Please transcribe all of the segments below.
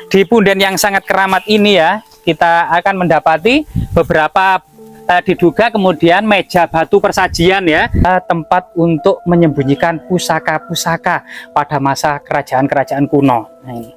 Di punden yang sangat keramat ini ya, kita akan mendapati beberapa diduga kemudian meja batu persajian ya, tempat untuk menyembunyikan pusaka-pusaka pada masa kerajaan-kerajaan kuno. Nah, ini.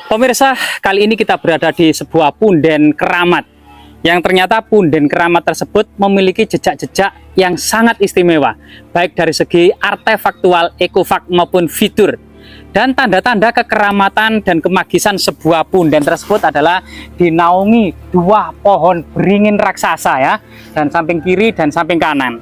Pemirsa, kali ini kita berada di sebuah punden keramat yang ternyata punden keramat tersebut memiliki jejak-jejak yang sangat istimewa, baik dari segi artefaktual, ekofak maupun fitur. Dan tanda-tanda kekeramatan dan kemagisan sebuah punden tersebut adalah dinaungi dua pohon beringin raksasa ya, dan samping kiri dan samping kanan.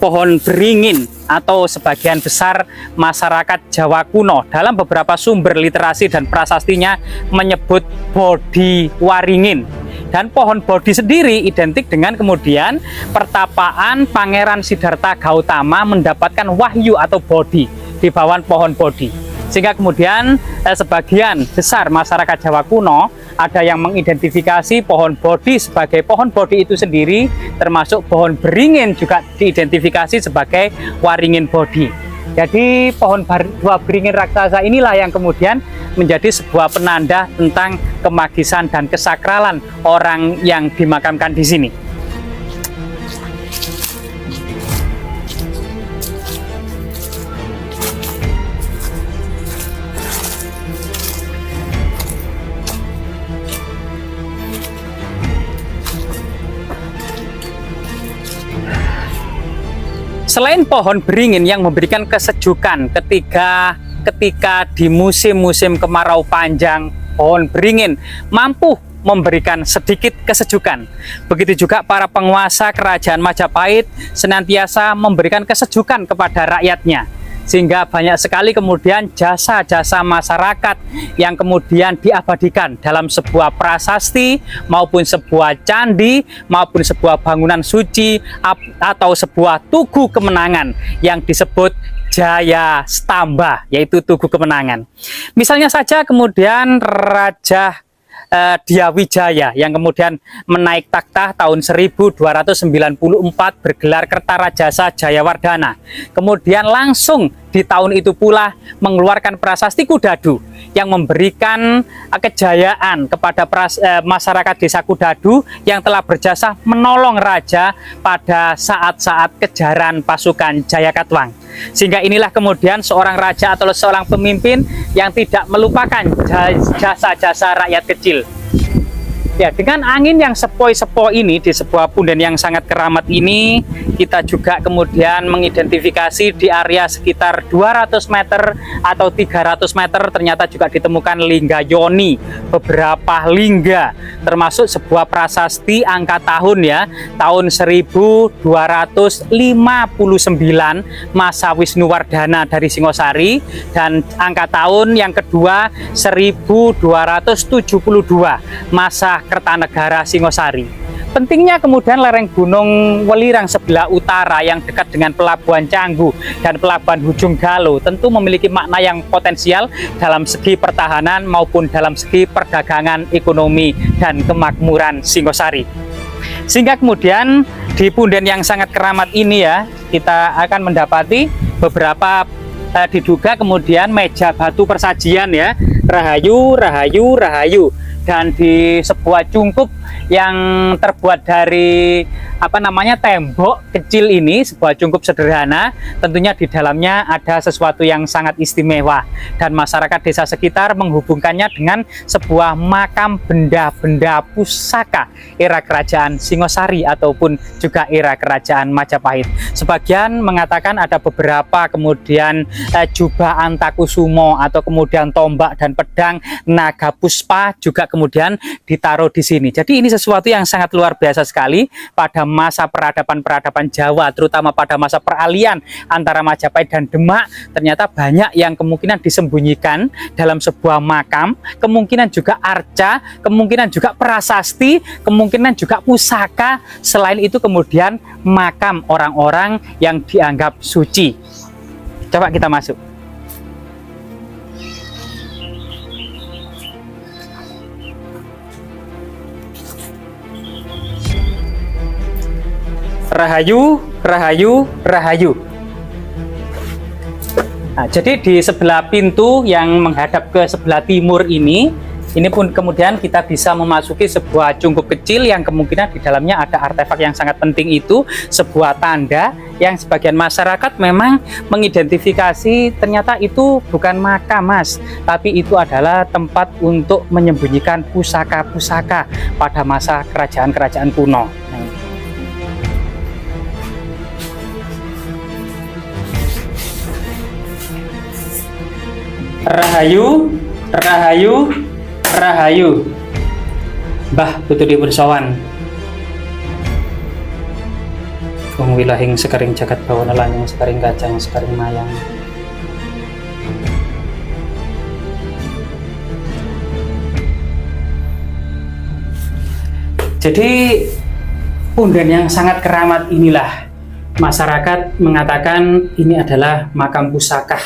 Pohon beringin atau sebagian besar masyarakat Jawa kuno dalam beberapa sumber literasi dan prasastinya menyebut Bodhi Waringin, dan pohon Bodhi sendiri identik dengan kemudian pertapaan Pangeran Siddhartha Gautama mendapatkan wahyu atau bodhi di bawah pohon Bodhi, sehingga kemudian sebagian besar masyarakat Jawa kuno ada yang mengidentifikasi pohon Bodhi sebagai pohon Bodhi itu sendiri, termasuk pohon beringin juga diidentifikasi sebagai Waringin Bodhi. Jadi pohon dua beringin raksasa inilah yang kemudian menjadi sebuah penanda tentang kemagisan dan kesakralan orang yang dimakamkan di sini. Selain pohon beringin yang memberikan kesejukan ketika di musim-musim kemarau panjang, pohon beringin mampu memberikan sedikit kesejukan. Begitu juga para penguasa kerajaan Majapahit senantiasa memberikan kesejukan kepada rakyatnya, sehingga banyak sekali kemudian jasa-jasa masyarakat yang kemudian diabadikan dalam sebuah prasasti maupun sebuah candi maupun sebuah bangunan suci atau sebuah tugu kemenangan yang disebut Jaya Stamba, yaitu tugu kemenangan. Misalnya saja kemudian Raja Dyawijaya yang kemudian menaik takhta tahun 1294 bergelar Kertarajasa Jayawardhana. Kemudian langsung di tahun itu pula mengeluarkan prasasti Kudadu yang memberikan kejayaan kepada masyarakat desa Kudadu yang telah berjasa menolong raja pada saat-saat kejaran pasukan Jayakatwang. Sehingga inilah kemudian seorang raja atau seorang pemimpin yang tidak melupakan jasa-jasa rakyat kecil. Ya, dengan angin yang sepoi-sepoi ini di sebuah punden yang sangat keramat ini, kita juga kemudian mengidentifikasi di area sekitar 200 meter atau 300 meter ternyata juga ditemukan lingga yoni, beberapa lingga, termasuk sebuah prasasti angka tahun ya, tahun 1259 masa Wisnuwardana dari Singosari, dan angka tahun yang kedua 1272 masa Kertanegara Singosari. Pentingnya kemudian lereng Gunung Welirang sebelah utara yang dekat dengan Pelabuhan Canggu dan Pelabuhan Hujung Galuh tentu memiliki makna yang potensial dalam segi pertahanan maupun dalam segi perdagangan, ekonomi, dan kemakmuran Singosari. Sehingga kemudian di punden yang sangat keramat ini ya, kita akan mendapati beberapa diduga kemudian meja batu persajian ya, rahayu, rahayu, rahayu. Dan di sebuah cungkup yang terbuat dari tembok kecil ini, sebuah cungkup sederhana, tentunya di dalamnya ada sesuatu yang sangat istimewa, dan masyarakat desa sekitar menghubungkannya dengan sebuah makam benda-benda pusaka era kerajaan Singosari ataupun juga era kerajaan Majapahit. Sebagian mengatakan ada beberapa kemudian jubah Antakusumo atau kemudian tombak dan pedang Naga Puspa juga kemudian ditaruh di sini. Jadi ini sesuatu yang sangat luar biasa sekali pada masa peradaban Jawa, terutama pada masa peralihan antara Majapahit dan Demak. Ternyata banyak yang kemungkinan disembunyikan dalam sebuah makam, kemungkinan juga arca, kemungkinan juga prasasti, kemungkinan juga pusaka. Selain itu kemudian makam orang-orang yang dianggap suci. Coba kita masuk. Rahayu, rahayu, rahayu. Nah, jadi di sebelah pintu yang menghadap ke sebelah timur ini pun kemudian kita bisa memasuki sebuah cungkup kecil yang kemungkinan di dalamnya ada artefak yang sangat penting, itu sebuah tanda yang sebagian masyarakat memang mengidentifikasi ternyata itu bukan makam, Mas, tapi itu adalah tempat untuk menyembunyikan pusaka-pusaka pada masa kerajaan-kerajaan kuno. Rahayu, rahayu, rahayu. Mbah putudipun sowan. Wong wilahing sekering jagat bawana lan sekering kacang sekering mayang. Jadi punden yang sangat keramat inilah masyarakat mengatakan ini adalah makam pusaka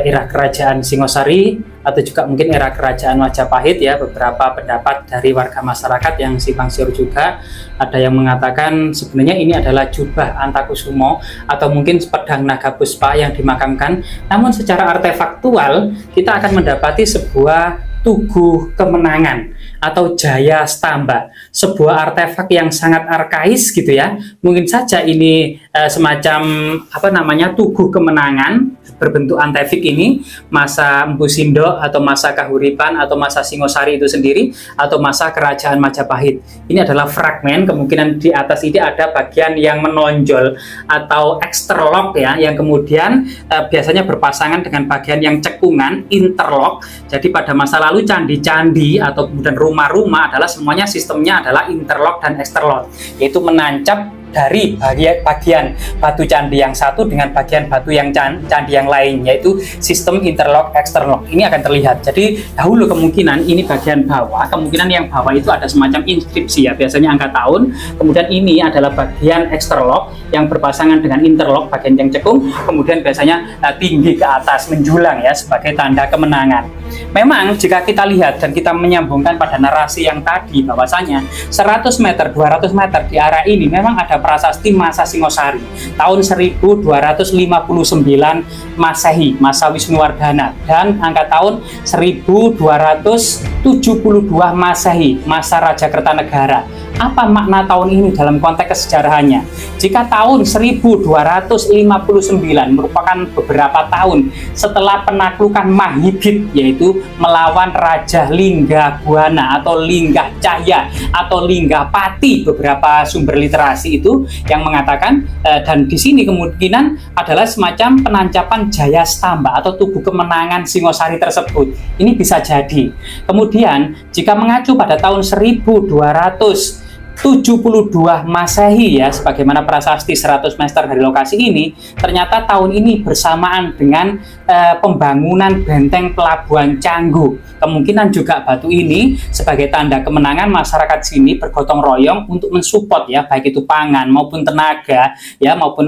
era kerajaan Singosari atau juga mungkin era kerajaan Majapahit ya. Beberapa pendapat dari warga masyarakat yang simpang siur juga, ada yang mengatakan sebenarnya ini adalah jubah Antakusumo atau mungkin pedang naga puspa yang dimakamkan. Namun secara artefaktual kita akan mendapati sebuah tugu kemenangan atau jaya stamba, sebuah artefak yang sangat arkais gitu ya. Mungkin saja ini semacam tugu kemenangan berbentuk antefik ini masa Empu Sindok atau masa Kahuripan atau masa Singosari itu sendiri atau masa kerajaan Majapahit. Ini adalah fragmen, kemungkinan di atas ini ada bagian yang menonjol atau eksterlok ya, yang kemudian biasanya berpasangan dengan bagian yang cekungan, interlock. Jadi pada masa lalu candi-candi atau kemudian rumah-rumah adalah semuanya sistemnya adalah interlock dan eksterlock, yaitu menancap dari bagian batu candi yang satu dengan bagian batu yang candi yang lain, yaitu sistem interlock eksterlock. Ini akan terlihat. Jadi dahulu kemungkinan ini bagian bawah, kemungkinan yang bawah itu ada semacam inskripsi ya, biasanya angka tahun. Kemudian ini adalah bagian eksterlock yang berpasangan dengan interlock bagian yang cekung, kemudian biasanya tinggi ke atas menjulang ya sebagai tanda kemenangan. Memang jika kita lihat dan kita menyambungkan pada narasi yang tadi bahwasanya 100 meter, 200 meter di area ini memang ada prasasti masa Singosari tahun 1259 Masehi, masa Wisnuwardana, dan angka tahun 1272 Masehi, masa Raja Kertanegara. Apa makna tahun ini dalam konteks kesejarahannya? Jika tahun 1259 merupakan beberapa tahun setelah penaklukan Mahibit, yaitu melawan Raja Linggahbuana atau Linggah Cahya atau Linggahpati, beberapa sumber literasi itu yang mengatakan dan di sini kemungkinan adalah semacam penancapan jaya stamba atau tugu kemenangan Singosari tersebut. Ini bisa jadi. Kemudian jika mengacu pada tahun 1272 Masehi ya, sebagaimana prasasti 100 meter dari lokasi ini, ternyata tahun ini bersamaan dengan pembangunan benteng Pelabuhan Canggu. Kemungkinan juga batu ini sebagai tanda kemenangan masyarakat sini bergotong royong untuk mensupport ya, baik itu pangan maupun tenaga ya, maupun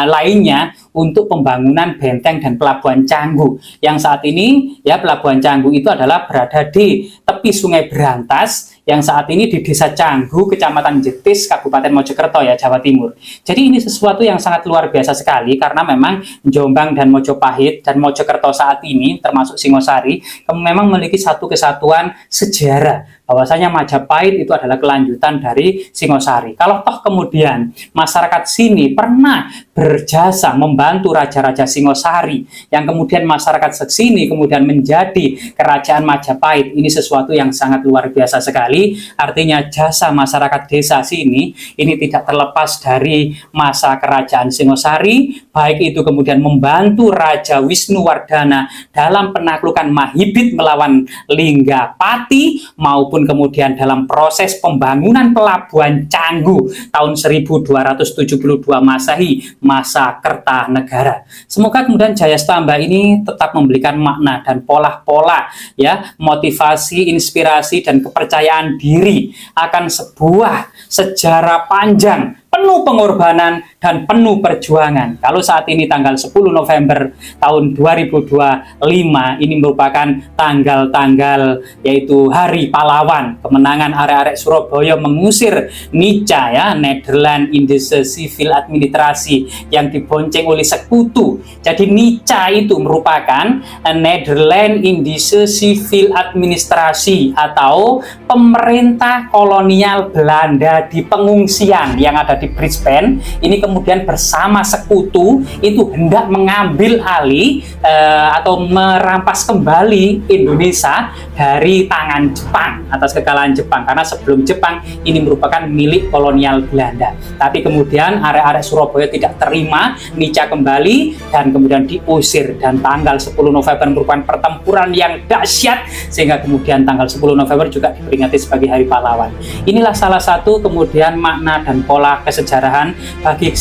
lainnya untuk pembangunan benteng dan Pelabuhan Canggu. Yang saat ini ya, Pelabuhan Canggu itu adalah berada di tepi Sungai Berantas yang saat ini di Desa Canggu, Kecamatan Jetis, Kabupaten Mojokerto ya, Jawa Timur. Jadi ini sesuatu yang sangat luar biasa sekali karena memang Jombang dan Mojopahit dan Mojokerto saat ini termasuk Singosari memang memiliki satu kesatuan sejarah bahwasanya Majapahit itu adalah kelanjutan dari Singosari. Kalau toh kemudian masyarakat sini pernah berjasa membantu raja-raja Singosari, yang kemudian masyarakat sini kemudian menjadi kerajaan Majapahit, ini sesuatu yang sangat luar biasa sekali. Artinya jasa masyarakat desa sini ini tidak terlepas dari masa kerajaan Singosari, baik itu kemudian membantu Raja Wisnuwardana dalam penaklukan Mahibit melawan Linggapati, maupun kemudian dalam proses pembangunan pelabuhan Canggu tahun 1272 Masehi, masa Kertanegara. Semoga kemudian Jaya Stamba ini tetap memberikan makna dan pola-pola, ya, motivasi, inspirasi dan kepercayaan diri akan sebuah sejarah panjang, penuh pengorbanan dan penuh perjuangan. Kalau saat ini tanggal 10 November tahun 2025 ini merupakan tanggal-tanggal yaitu Hari Pahlawan, kemenangan arek-arek Surabaya mengusir Nica, ya, Nederland Indische Civil Administrasi, yang dibonceng oleh sekutu. Jadi Nica itu merupakan Nederland Indische Civil Administrasi atau pemerintah kolonial Belanda di pengungsian yang ada di Brisbane. Ini kemudian bersama sekutu itu hendak mengambil alih atau merampas kembali Indonesia dari tangan Jepang atas kekalahan Jepang, karena sebelum Jepang ini merupakan milik kolonial Belanda. Tapi kemudian arek-arek Surabaya tidak terima Nica kembali dan kemudian diusir, dan tanggal 10 November merupakan pertempuran yang dahsyat sehingga kemudian tanggal 10 November juga diperingati sebagai Hari Pahlawan. Inilah salah satu kemudian makna dan pola kesejarahan bagi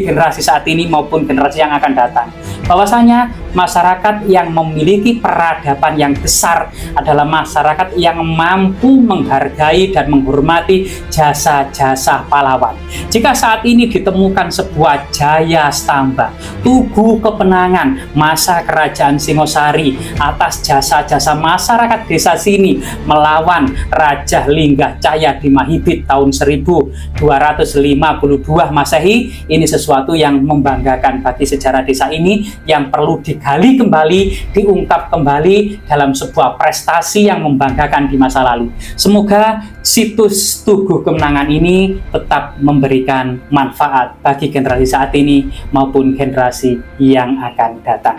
generasi saat ini maupun generasi yang akan datang, bahwasanya masyarakat yang memiliki peradaban yang besar adalah masyarakat yang mampu menghargai dan menghormati jasa-jasa pahlawan. Jika saat ini ditemukan sebuah Jaya Stamba, tugu kemenangan masa kerajaan Singosari atas jasa-jasa masyarakat desa sini melawan Raja Linggacaya di Mahibit tahun 1252 Masehi, ini sesuatu yang membanggakan bagi sejarah desa ini, yang perlu digali kembali, diungkap kembali dalam sebuah prestasi yang membanggakan di masa lalu. Semoga situs Tugu Kemenangan ini tetap memberikan manfaat bagi generasi saat ini maupun generasi yang akan datang.